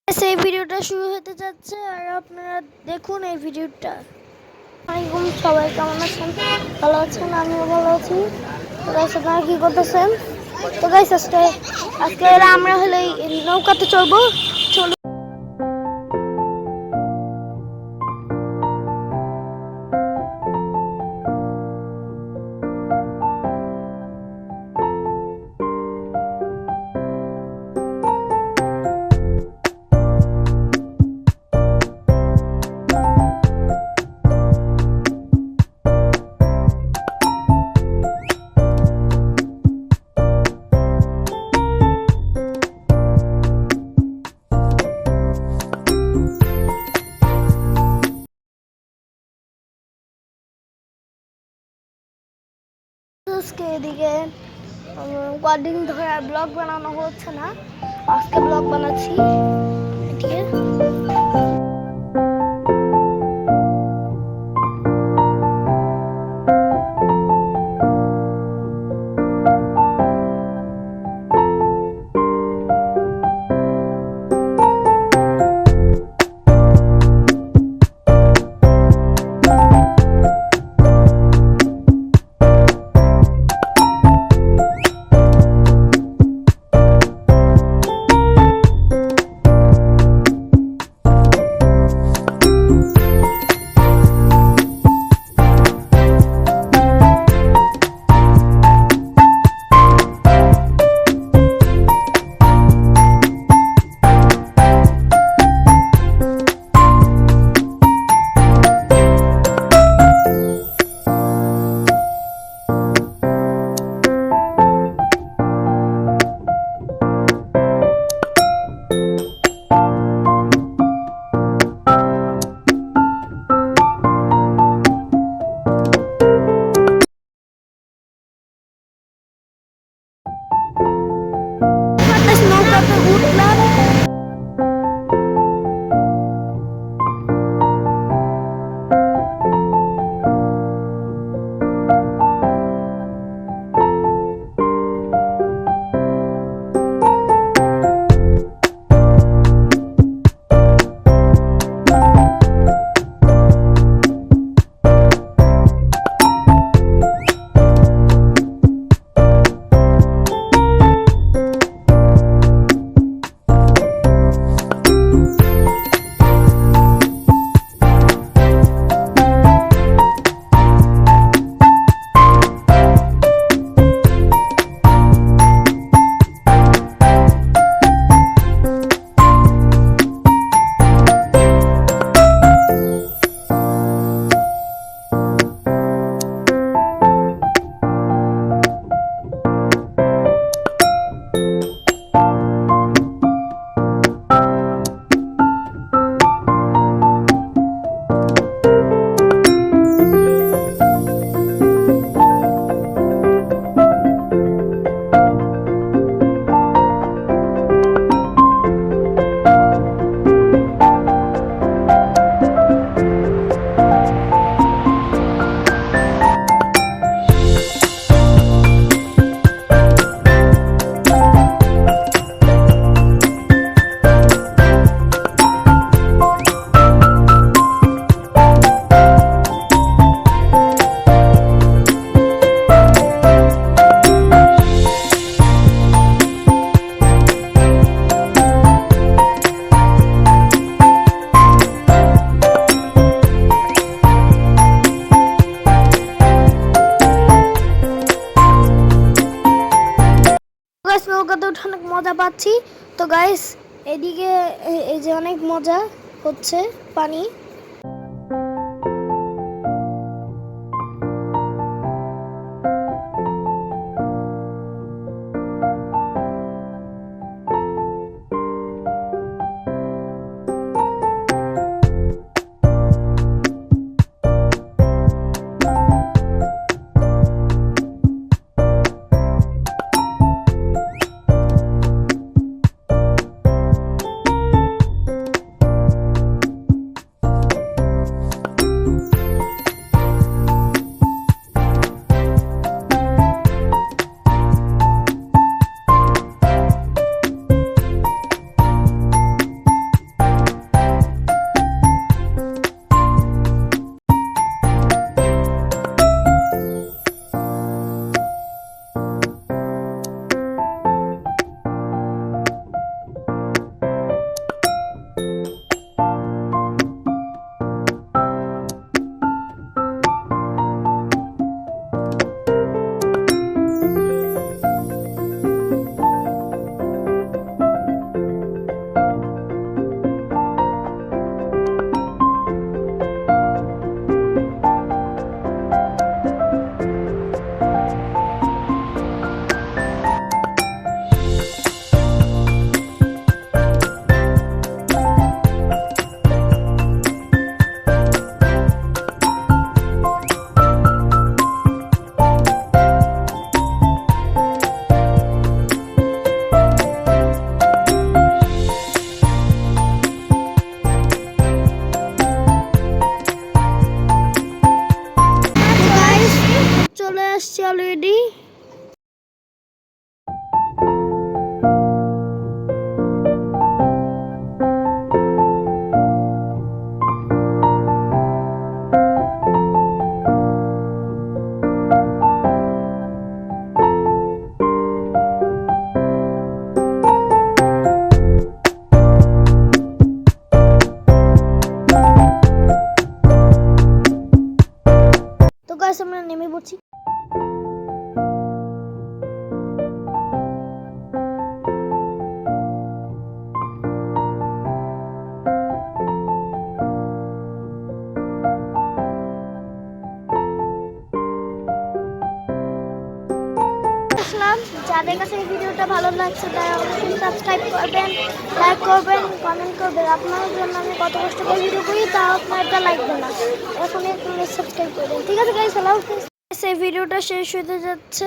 সেই ভিডিওটা শুরু হতে যাচ্ছে আর আপনারা দেখুন এই ভিডিওটা। আসসালামু আলাইকুম, সবাই কেমন আছেন? ভালো আছেন? আমিও ভালো আছি। তো গাইস, আপনারা কি করতেছেন? তো গাইস, আজকে আমরা হলে নৌকাতে চলবো। চলুন। এদিকে কদিন ধরে ব্লগ বানানো হচ্ছে না, আজকে ব্লগ বানাচ্ছি। ঠিক আছে। নৌকাতে উঠলাম। নৌকাতে উঠে অনেক মজা পাচ্ছি। তো গাইস, এদিকে এই যে অনেক মজা হচ্ছে পানি। নেমে পড়ছি। যাদের কাছে এই ভিডিওটা ভালো লাগছে তারা অবশ্যই সাবস্ক্রাইব করবেন, লাইক করবেন, কমেন্ট করবেন। আপনাদের জন্য আমি কত কষ্ট করে ভিডিও করি তাও আপনার একটা লাইক দেন না, এখনই একটু সাবস্ক্রাইব করবেন। ঠিক আছে গাইস, আল্লাহ হাফেজ। এই ভিডিওটা শেষ হতে যাচ্ছে।